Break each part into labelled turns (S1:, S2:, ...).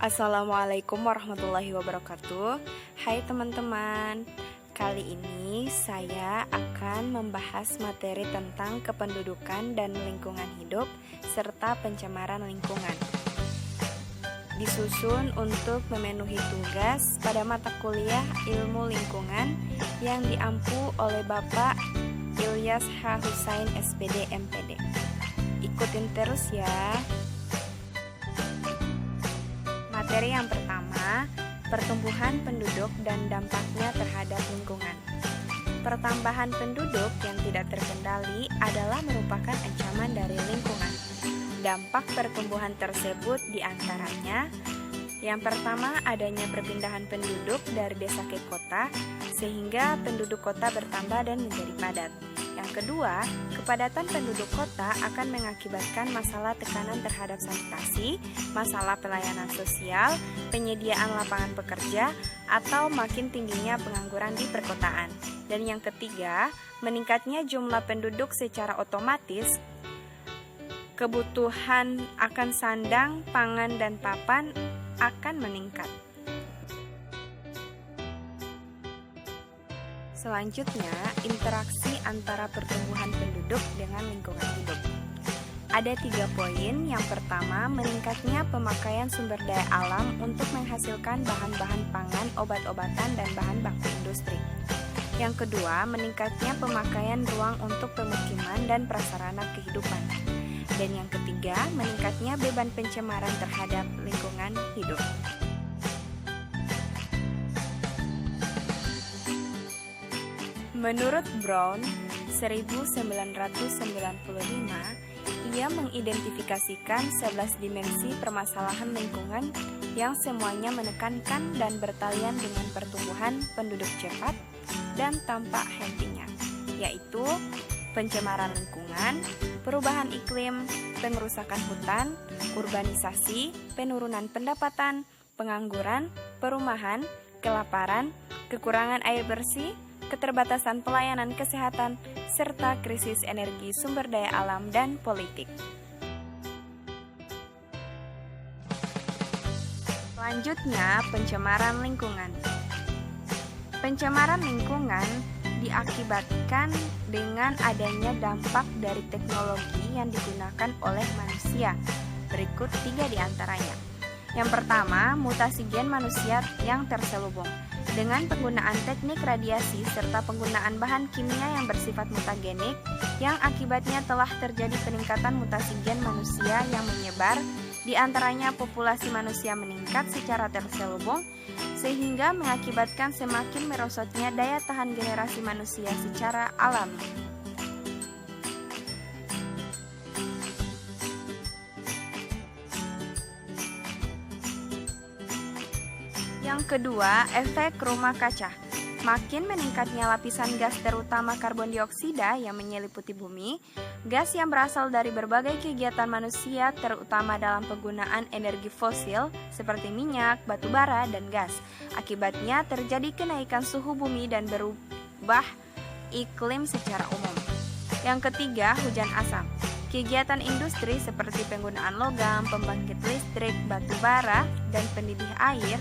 S1: Assalamualaikum warahmatullahi wabarakatuh. Hai teman-teman, kali ini saya akan membahas materi tentang kependudukan dan lingkungan hidup serta pencemaran lingkungan. Disusun untuk memenuhi tugas pada mata kuliah ilmu lingkungan yang diampu oleh Bapak Ilyas H. Husain SPD MPD. Ikutin terus ya. Materi yang pertama, pertumbuhan penduduk dan dampaknya terhadap lingkungan. Pertambahan penduduk yang tidak terkendali adalah merupakan ancaman dari lingkungan. Dampak pertumbuhan tersebut diantaranya, yang pertama adanya perpindahan penduduk dari desa ke kota, sehingga penduduk kota bertambah dan menjadi padat. Yang kedua, kepadatan penduduk kota akan mengakibatkan masalah tekanan terhadap sanitasi, masalah pelayanan sosial, penyediaan lapangan pekerja, atau makin tingginya pengangguran di perkotaan. Dan yang ketiga, meningkatnya jumlah penduduk secara otomatis, kebutuhan akan sandang, pangan, dan papan akan meningkat. Selanjutnya, interaksi antara pertumbuhan penduduk dengan lingkungan hidup. Ada 3 poin. Yang pertama, meningkatnya pemakaian sumber daya alam untuk menghasilkan bahan-bahan pangan, obat-obatan, dan bahan baku industri. Yang kedua, meningkatnya pemakaian ruang untuk pemukiman dan prasarana kehidupan. Dan yang ketiga, meningkatnya beban pencemaran terhadap lingkungan hidup. Menurut Brown, 1995, ia mengidentifikasikan 11 dimensi permasalahan lingkungan yang semuanya menekankan dan bertalian dengan pertumbuhan penduduk cepat dan tanpa hentinya, yaitu pencemaran lingkungan, perubahan iklim, pengerusakan hutan, urbanisasi, penurunan pendapatan, pengangguran, perumahan, kelaparan, kekurangan air bersih, keterbatasan pelayanan kesehatan, serta krisis energi sumber daya alam dan politik. Selanjutnya, pencemaran lingkungan. Pencemaran lingkungan diakibatkan dengan adanya dampak dari teknologi yang digunakan oleh manusia. Berikut 3 diantaranya. Yang pertama, mutasi gen manusia yang terselubung. Dengan penggunaan teknik radiasi serta penggunaan bahan kimia yang bersifat mutagenik, yang akibatnya telah terjadi peningkatan mutasi gen manusia yang menyebar, di antaranya populasi manusia meningkat secara terselubung, sehingga mengakibatkan semakin merosotnya daya tahan generasi manusia secara alami. Yang kedua, efek rumah kaca. Makin meningkatnya lapisan gas terutama karbon dioksida yang menyeliputi bumi, gas yang berasal dari berbagai kegiatan manusia terutama dalam penggunaan energi fosil seperti minyak, batu bara, dan gas. Akibatnya terjadi kenaikan suhu bumi dan berubah iklim secara umum. Yang ketiga, hujan asam. Kegiatan industri seperti penggunaan logam, pembangkit listrik, batu bara, dan pendidih air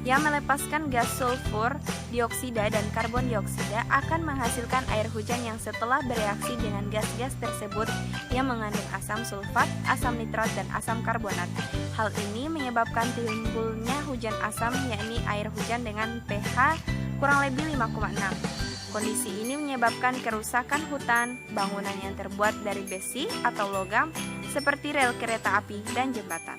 S1: yang melepaskan gas sulfur dioksida dan karbon dioksida akan menghasilkan air hujan yang setelah bereaksi dengan gas-gas tersebut yang mengandung asam sulfat, asam nitrat, dan asam karbonat. Hal ini menyebabkan timbulnya hujan asam, yakni air hujan dengan pH kurang lebih 5,6. Kondisi ini menyebabkan kerusakan hutan, bangunan yang terbuat dari besi atau logam seperti rel kereta api dan jembatan.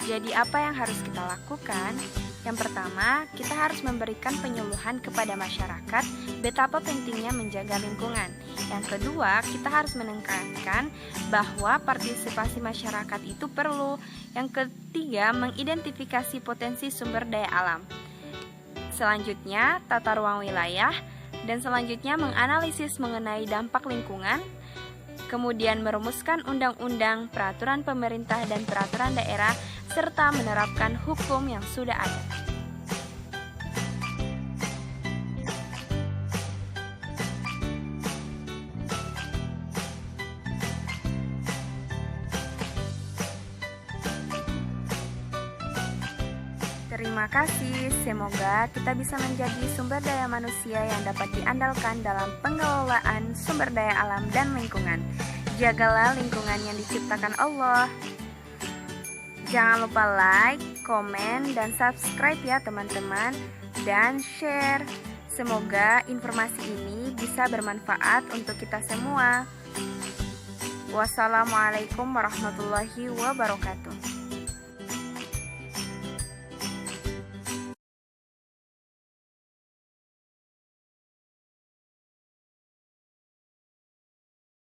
S1: Jadi apa yang harus kita lakukan? Yang pertama, kita harus memberikan penyuluhan kepada masyarakat betapa pentingnya menjaga lingkungan. Yang kedua, kita harus menekankan bahwa partisipasi masyarakat itu perlu. Yang ketiga, mengidentifikasi potensi sumber daya alam. Selanjutnya, tata ruang wilayah. Dan selanjutnya, menganalisis mengenai dampak lingkungan. Kemudian merumuskan undang-undang, peraturan pemerintah, dan peraturan daerah, serta menerapkan hukum yang sudah ada. Terima kasih, semoga kita bisa menjadi sumber daya manusia yang dapat diandalkan dalam pengelolaan sumber daya alam dan lingkungan. Jagalah lingkungan yang diciptakan Allah. Jangan lupa like, komen, dan subscribe ya teman-teman, dan share. Semoga informasi ini bisa bermanfaat untuk kita semua. Wassalamualaikum warahmatullahi wabarakatuh.